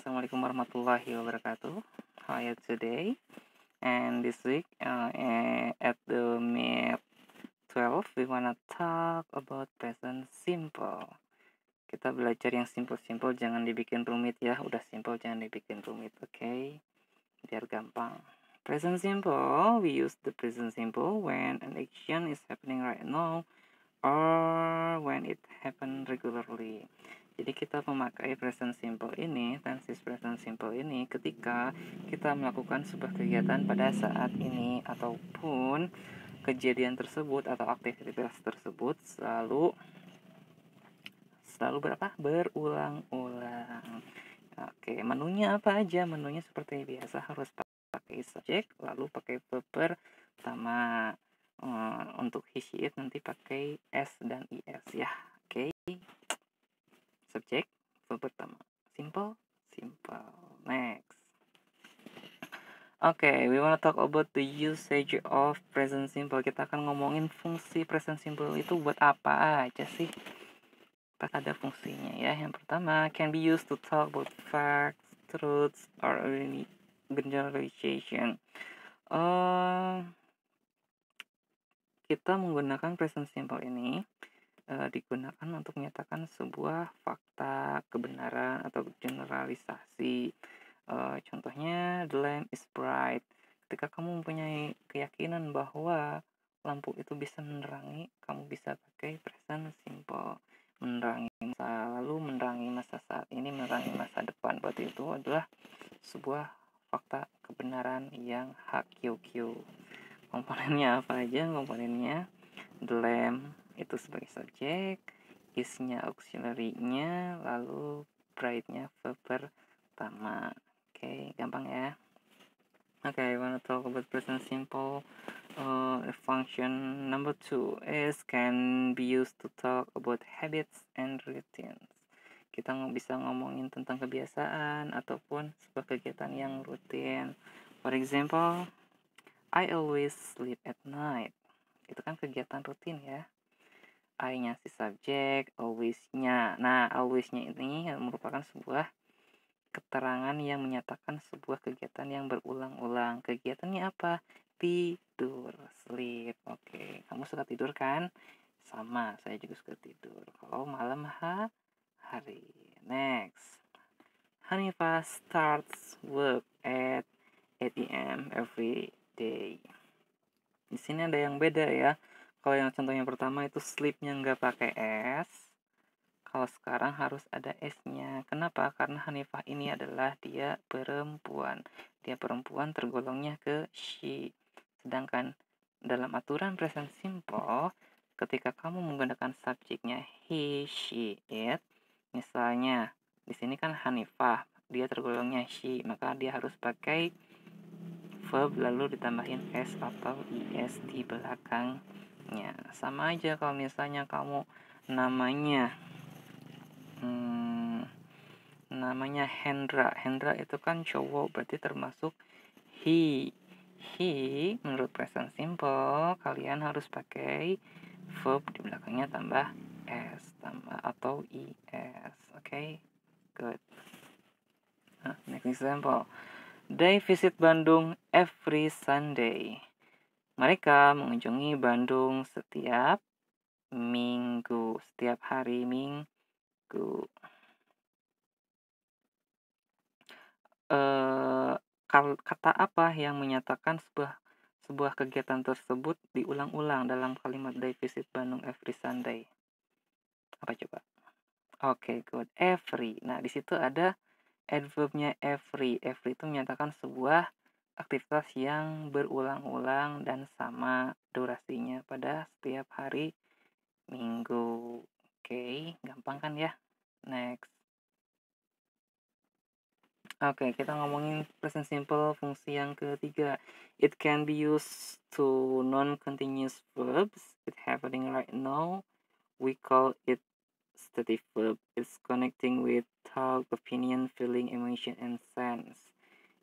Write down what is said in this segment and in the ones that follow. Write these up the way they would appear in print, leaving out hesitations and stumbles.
Assalamualaikum warahmatullahi wabarakatuh. How are you today? And this week, at the Map 12, we wanna talk about present simple. Kita belajar yang simple-simple, jangan dibikin rumit ya. Udah simple, jangan dibikin rumit, oke? Biar gampang. Present simple, we use the present simple when an action is happening right now or when it happen regularly. Jadi kita memakai present simple ini, tenses present simple ini ketika kita melakukan sebuah kegiatan pada saat ini ataupun kejadian tersebut atau aktivitas tersebut selalu berulang-ulang. Oke, menunya apa aja? Menunya seperti biasa harus pakai subjek, lalu pakai verb pertama. Untuk he, she, it nanti pakai s dan is ya. Oke. Subjek, verb pertama. Simple. Next. Okay, we wanna talk about the usage of present simple. Kita akan ngomongin fungsi present simple itu buat apa aja sih? Ada fungsinya ya. Yang pertama, can be used to talk about facts, truths, or any generalization. Kita menggunakan present simple ini digunakan untuk menyatakan sebuah fakta, kebenaran, atau generalisasi. Contohnya, the lamp is bright. Ketika kamu mempunyai keyakinan bahwa lampu itu bisa menerangi, kamu bisa pakai present simple. Menerangi masa lalu, menerangi masa saat ini, menerangi masa depan. Berarti itu adalah sebuah fakta kebenaran yang HQQ. Komponennya apa aja? Komponennya the lamp itu sebagai subjek, is-nya auxiliary-nya, lalu bright-nya verb pertama. Oke, gampang ya. Oke, I wanna talk about present simple. Function number 2 is can be used to talk about habits and routines. Kita bisa ngomongin tentang kebiasaan ataupun sebuah kegiatan yang rutin. For example, I always sleep at night. Itu kan kegiatan rutin ya. I-nya si subjek, always-nya. Nah, always-nya ini merupakan sebuah keterangan yang menyatakan sebuah kegiatan yang berulang-ulang. Kegiatannya apa? Tidur, sleep. Oke, kamu suka tidur kan? Sama, saya juga suka tidur. Kalau malam hari. Next. Hanifa starts work at 8 a.m. every day. Di sini ada yang beda ya. Kalau yang contoh yang pertama itu sleep-nya nggak pakai S. Kalau sekarang harus ada S-nya. Kenapa? Karena Hanifah ini adalah dia perempuan. Dia perempuan tergolongnya ke she. Sedangkan dalam aturan present simple, ketika kamu menggunakan subjeknya he, she, it, misalnya di sini kan Hanifah, dia tergolongnya she, maka dia harus pakai verb lalu ditambahin s atau is di belakangnya. Sama aja kalau misalnya kamu namanya Hendra itu kan cowok, berarti termasuk he. Menurut present simple kalian harus pakai verb di belakangnya tambah s atau is. Okay, good. Next example. They visit Bandung every Sunday. Mereka mengunjungi Bandung setiap minggu, setiap hari minggu. Kata apa yang menyatakan sebuah kegiatan tersebut diulang-ulang dalam kalimat they visit Bandung every Sunday? Apa coba? Oke, good. Every. Nah, di situ ada adverbnya every. Every itu menyatakan sebuah aktivitas yang berulang-ulang dan sama durasinya pada setiap hari minggu. Oke, gampang kan ya? Next. Oke, kita ngomongin present simple fungsi yang ketiga. It can be used to non-continuous verbs. It's happening right now. We call it stative verb. It's connecting with thought, opinion, feeling, emotion, and sense.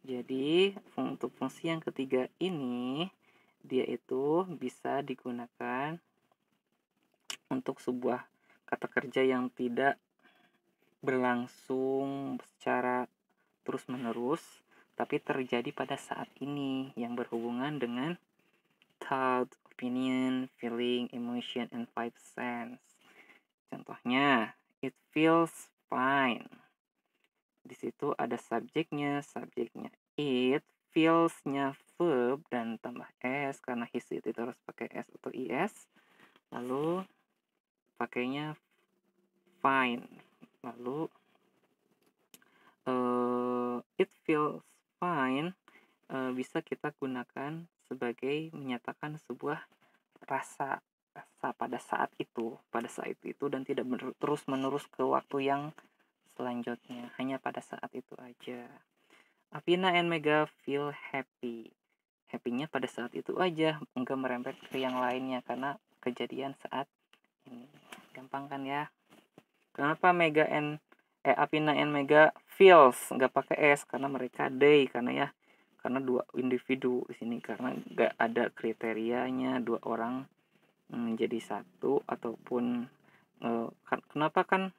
Jadi, untuk fungsi yang ketiga ini, dia itu bisa digunakan untuk sebuah kata kerja yang tidak berlangsung secara terus-menerus, tapi terjadi pada saat ini yang berhubungan dengan thought, opinion, feeling, emotion, and five sense. Contohnya, it feels fine. Di situ ada subjeknya it, feels-nya verb dan tambah s karena his itu harus pakai s atau is. Lalu pakainya fine. Lalu it feels fine bisa kita gunakan sebagai menyatakan sebuah rasa pada saat itu dan tidak terus menerus ke waktu yang selanjutnya, hanya pada saat itu aja. Apina and Mega feel happy. Happy-nya pada saat itu aja, enggak merembet ke yang lainnya karena kejadian saat ini. Gampang kan ya? Kenapa Apina and Mega feels nggak pakai s karena mereka they, karena dua individu di sini, karena nggak ada kriterianya dua orang menjadi satu ataupun kenapa kan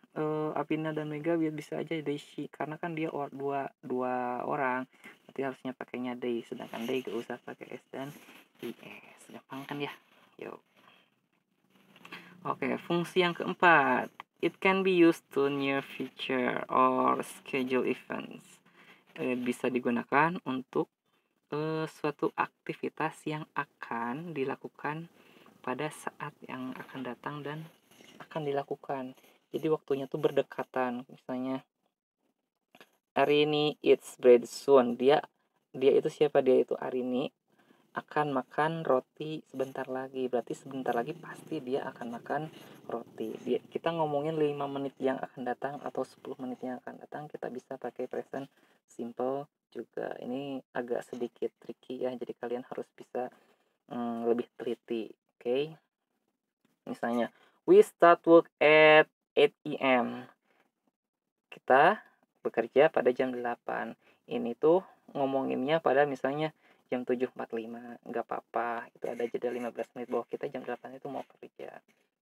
Apina dan Mega bisa aja they she, karena kan dia dua orang, berarti harusnya pakainya they, sedangkan they gak usah pakai s dan is. Gampang kan ya? Yuk. Oke, fungsi yang keempat, it can be used to near future or schedule events. Bisa digunakan untuk suatu aktivitas yang akan dilakukan pada saat yang akan datang dan akan dilakukan. Jadi waktunya tuh berdekatan. Misalnya hari ini it's bread soon. Dia itu siapa? Dia itu Arini akan makan roti sebentar lagi. Berarti sebentar lagi pasti dia akan makan roti. Kita ngomongin 5 menit yang akan datang atau 10 menit yang akan datang, kita bisa pakai present simple juga. Ini agak sedikit tricky ya, jadi kalian harus bisa lebih teliti. Oke. Misalnya, we start work at 8 AM. Kita bekerja pada jam 8. Ini tuh ngomonginnya pada misalnya jam 7.45. Nggak apa-apa, itu ada jeda 15 menit bahwa kita jam 8 itu mau kerja.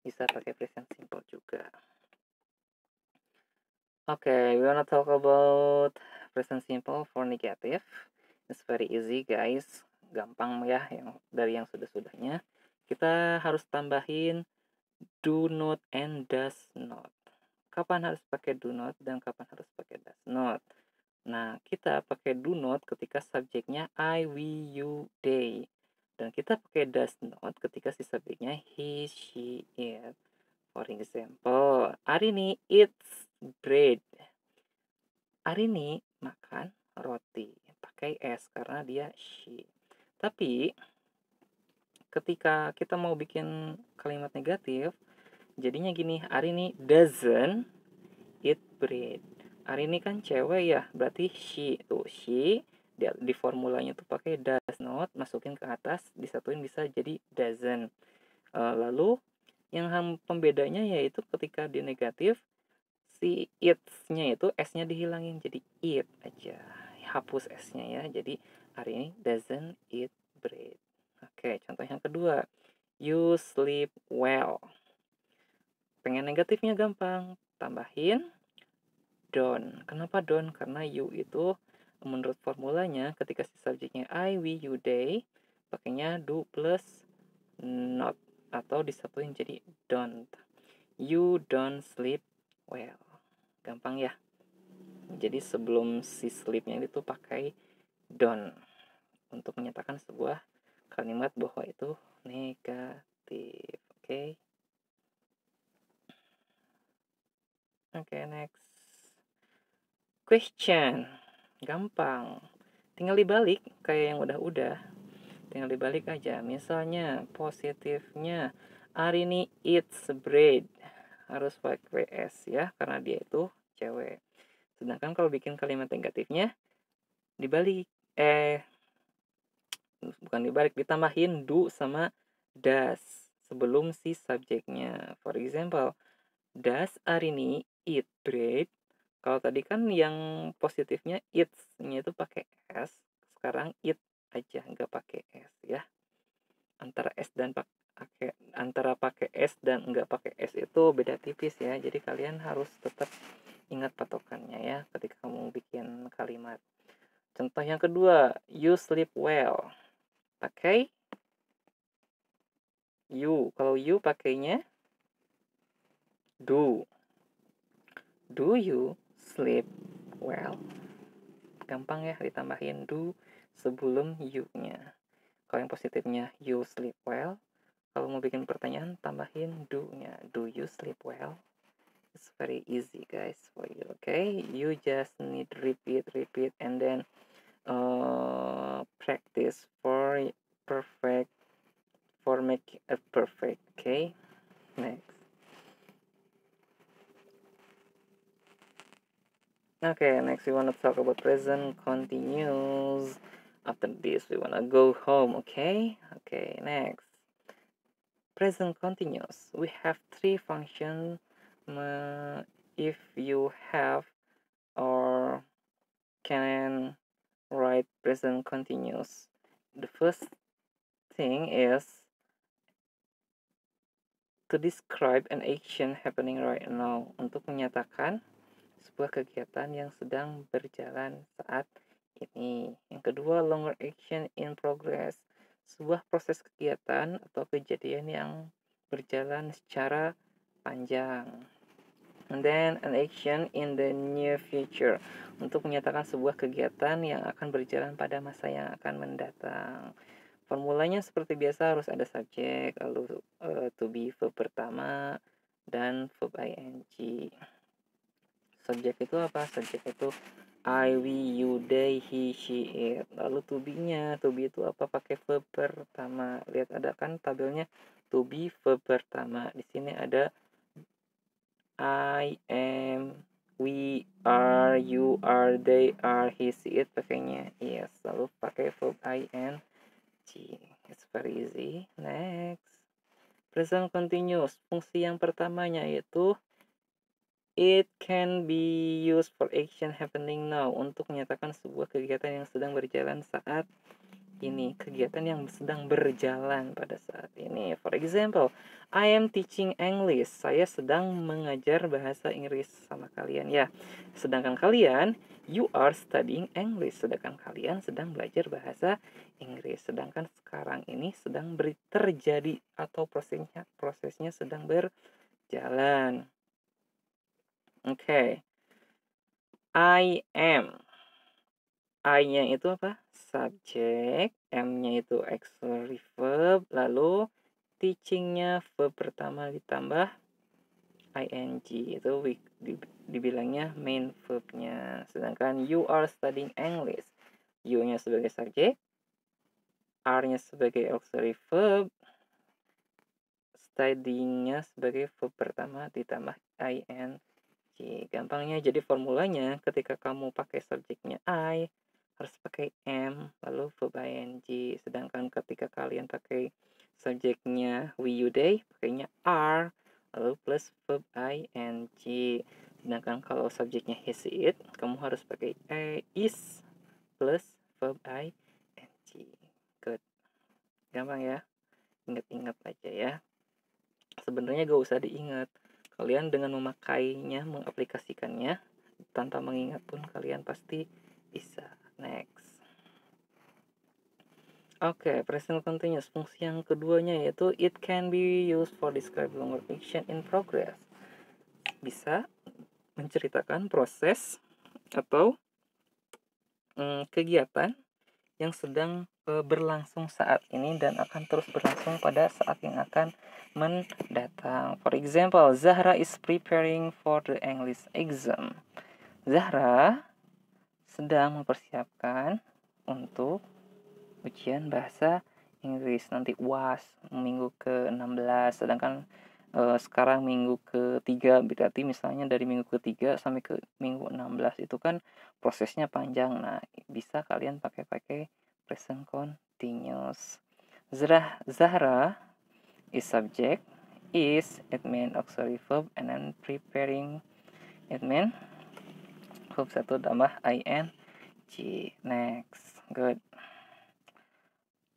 Bisa pakai present simple juga. Okay, we wanna talk about present simple for negative. It's very easy guys, gampang ya, dari yang sudah-sudahnya. Kita harus tambahin do not and does not. Kapan harus pakai do not dan kapan harus pakai does not? Nah, kita pakai do not ketika subjeknya I, we, you, they. Dan kita pakai does not ketika si subjeknya he, she, it. For example, Arini eats bread. Arini makan roti. Pakai s karena dia she. Tapi ketika kita mau bikin kalimat negatif, jadinya gini, Arini doesn't eat bread. Arini kan cewek ya, berarti she tuh she di formulanya tuh pakai does not, masukin ke atas, disatuin bisa jadi doesn't. Lalu yang pembedanya yaitu ketika di negatif, si it-nya itu s-nya dihilangin jadi eat aja, hapus s-nya ya, jadi Arini doesn't eat bread. Oke, contoh yang kedua, you sleep well. Pengen negatifnya gampang, tambahin don't. Kenapa don't? Karena you itu menurut formulanya ketika si subjeknya I, we, you, they, pakainya do plus not atau disatuin jadi don't. You don't sleep well. Gampang ya. Jadi sebelum si sleep-nya itu pakai don't untuk menyatakan sebuah kalimat bahwa itu negatif. Oke. Oke, next. Question. Gampang. Tinggal dibalik kayak yang udah-udah. Tinggal dibalik aja. Misalnya positifnya Arini eats bread. Harus pakai s ya, karena dia itu cewek. Sedangkan kalau bikin kalimat negatifnya dibalik. Bukan dibalik, ditambahin do sama does sebelum si subjeknya. For example, does Arini eat bread? Kalau tadi kan yang positifnya eats-nya itu pakai s, sekarang eat aja nggak pakai s ya. Antara pakai s dan nggak pakai s itu beda tipis ya. Jadi kalian harus tetap Ingat patokannya ya ketika kamu bikin kalimat. Contoh yang kedua, you sleep well. Pakai you. Kalau you pakainya do. Do you sleep well? Gampang ya ditambahin do sebelum you-nya. Kalau yang positifnya you sleep well, kalau mau bikin pertanyaan tambahin do-nya. Do you sleep well? It's very easy guys for you, okay? You just need repeat and then practice for perfect, for make a perfect, okay? Next. Okay, next we want to talk about present continuous. After this we want to go home, okay? Okay, next. Present continuous. We have three functions. If you have or can write present continuous, the first thing is to describe an action happening right now, untuk menyatakan sebuah kegiatan yang sedang berjalan saat ini. Yang kedua, longer action in progress, sebuah proses kegiatan atau kejadian yang berjalan secara panjang. And then an action in the near future, untuk menyatakan sebuah kegiatan yang akan berjalan pada masa yang akan mendatang. Formulanya seperti biasa, harus ada subjek, lalu to be verb pertama, dan verb ing. Subjek itu apa? Subjek itu I, we, you, they, he, she, it. Lalu to be-nya, to be itu apa? Pakai verb pertama. Lihat ada kan tabelnya to be verb pertama. Di sini ada I am, we are, you are, they are, he, she, it, pakainya yes. Lalu pakai verb ing. It's very easy. Next. Present continuous. Fungsi yang pertamanya yaitu it can be used for action happening now, untuk menyatakan sebuah kegiatan yang sedang berjalan saat ini. Kegiatan yang sedang berjalan pada saat ini. For example, I am teaching English. Saya sedang mengajar bahasa Inggris sama kalian ya. Sedangkan kalian, you are studying English. Sedangkan kalian sedang belajar bahasa Inggris. Sedangkan sekarang ini sedang terjadi atau prosesnya sedang berjalan. Okay. I am. I-nya itu apa? Subjek. M-nya itu auxiliary verb. Lalu teaching-nya verb pertama ditambah ing. Itu dibilangnya main verb-nya. Sedangkan you are studying English. You-nya sebagai subjek. R-nya sebagai auxiliary verb. Studying-nya sebagai verb pertama ditambah ing. Gampangnya jadi formulanya ketika kamu pakai subjeknya I harus pakai am lalu verb ing. Sedangkan ketika kalian pakai subjeknya we, you, they pakainya are lalu plus verb ing. Sedangkan kalau subjeknya he, she, it kamu harus pakai is plus verb ing. Good. Gampang ya. Ingat-ingat aja ya. Sebenarnya gak usah diingat. Kalian dengan memakainya, mengaplikasikannya, tanpa mengingat pun kalian pasti bisa. Next. Oke, present continuous. Fungsi yang keduanya yaitu it can be used for describe longer action in progress. Bisa menceritakan proses atau kegiatan yang sedang berlangsung saat ini dan akan terus berlangsung pada saat yang akan mendatang. For example, Zahra is preparing for the English exam. Zahra sedang mempersiapkan untuk ujian bahasa Inggris nanti UAS minggu ke-16. Sedangkan sekarang minggu ke-3, berarti misalnya dari minggu ke-3 sampai ke minggu 16 itu kan prosesnya panjang. Nah, bisa kalian pakai present continuous. Zahra is subject, is it mean auxiliary verb, and then preparing it mean verb 1 tambah ing. Next. Good.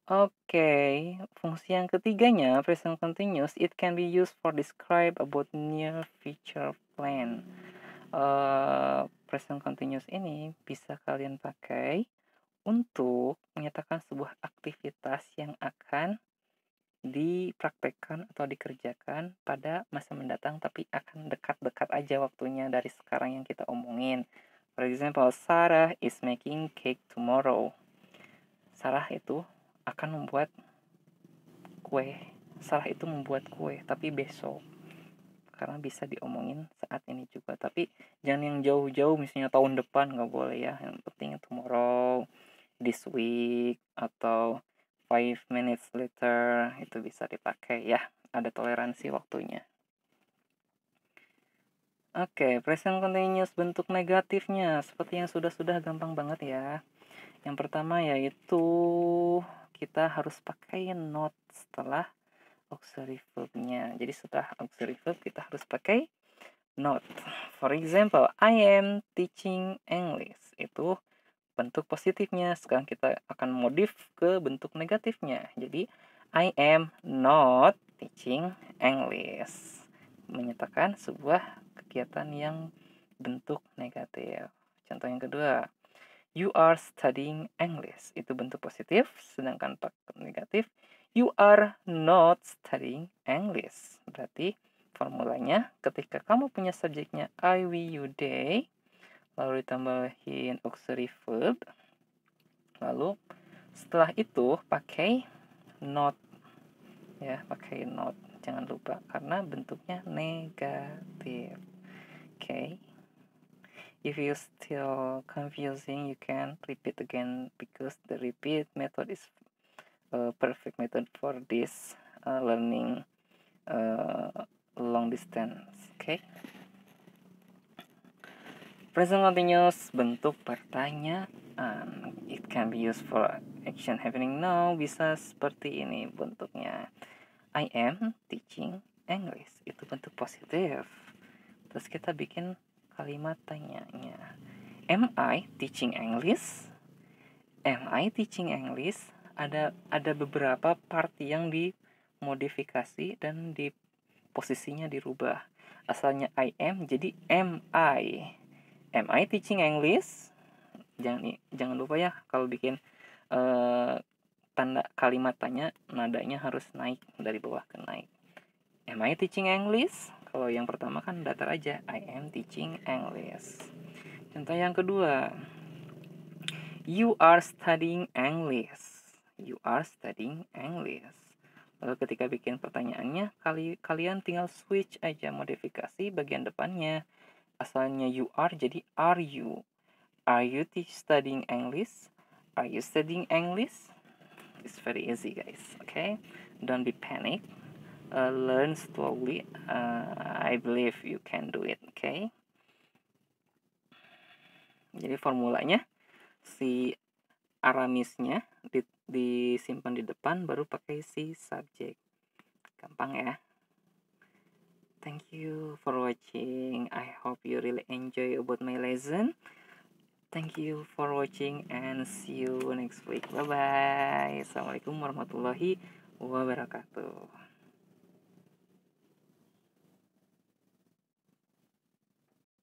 Oke, fungsi yang ketiganya, present continuous, it can be used for describe about near future plan. Present continuous ini bisa kalian pakai untuk menyatakan sebuah aktivitas yang akan dipraktekkan atau dikerjakan pada masa mendatang, tapi akan dekat-dekat aja waktunya dari sekarang yang kita omongin. For example, Sarah is making cake tomorrow. Sarah itu akan membuat kue. Sarah itu membuat kue, tapi besok. Karena bisa diomongin saat ini juga. Tapi jangan yang jauh-jauh, misalnya tahun depan nggak boleh ya. Yang penting tomorrow, this week, atau 5 minutes later, itu bisa dipakai ya. Ada toleransi waktunya. Oke, present continuous bentuk negatifnya seperti yang sudah gampang banget ya. Yang pertama yaitu kita harus pakai not setelah auxiliary verbnya. Jadi setelah auxiliary verb kita harus pakai not. For example, I am teaching English. Itu bentuk positifnya. Sekarang kita akan modif ke bentuk negatifnya. Jadi I am not teaching English. Menyatakan sebuah kegiatan yang bentuk negatif. Contoh yang kedua, you are studying English. Itu bentuk positif. Sedangkan bentuk negatif, you are not studying English. Berarti formulanya ketika kamu punya subjeknya I, we, you, they, lalu ditambahin auxiliary verb, lalu setelah itu pakai not ya, pakai not, jangan lupa karena bentuknya negatif. Okay, if you still confusing, you can repeat again because the repeat method is a perfect method for this learning long distance. Okay, present continuous bentuk pertanyaan. It can be used for action happening now. Bisa seperti ini bentuknya. I am teaching English. Itu bentuk positif. Terus kita bikin kalimat tanyanya. Am I teaching English? Am I teaching English? Ada beberapa part yang dimodifikasi dan di posisinya dirubah. Asalnya I am jadi am I. Am I teaching English? Jangan lupa ya kalau bikin tanda kalimat tanya, nadanya harus naik dari bawah ke naik. Am I teaching English? Kalau yang pertama kan datar aja, I am teaching English. Contoh yang kedua, you are studying English. You are studying English. Lalu ketika bikin pertanyaannya, kalian tinggal switch aja, modifikasi bagian depannya. Asalnya you are jadi are you. Are you studying English? Are you studying English? It's very easy guys, okay? Don't be panic. Learn slowly. I believe you can do it, okay? Jadi formulanya si Aramisnya disimpan di depan, baru pakai si subject. Gampang ya. Thank you for watching. I hope you really enjoy about my lesson. Thank you for watching and see you next week. Bye bye. Assalamualaikum warahmatullahi wabarakatuh.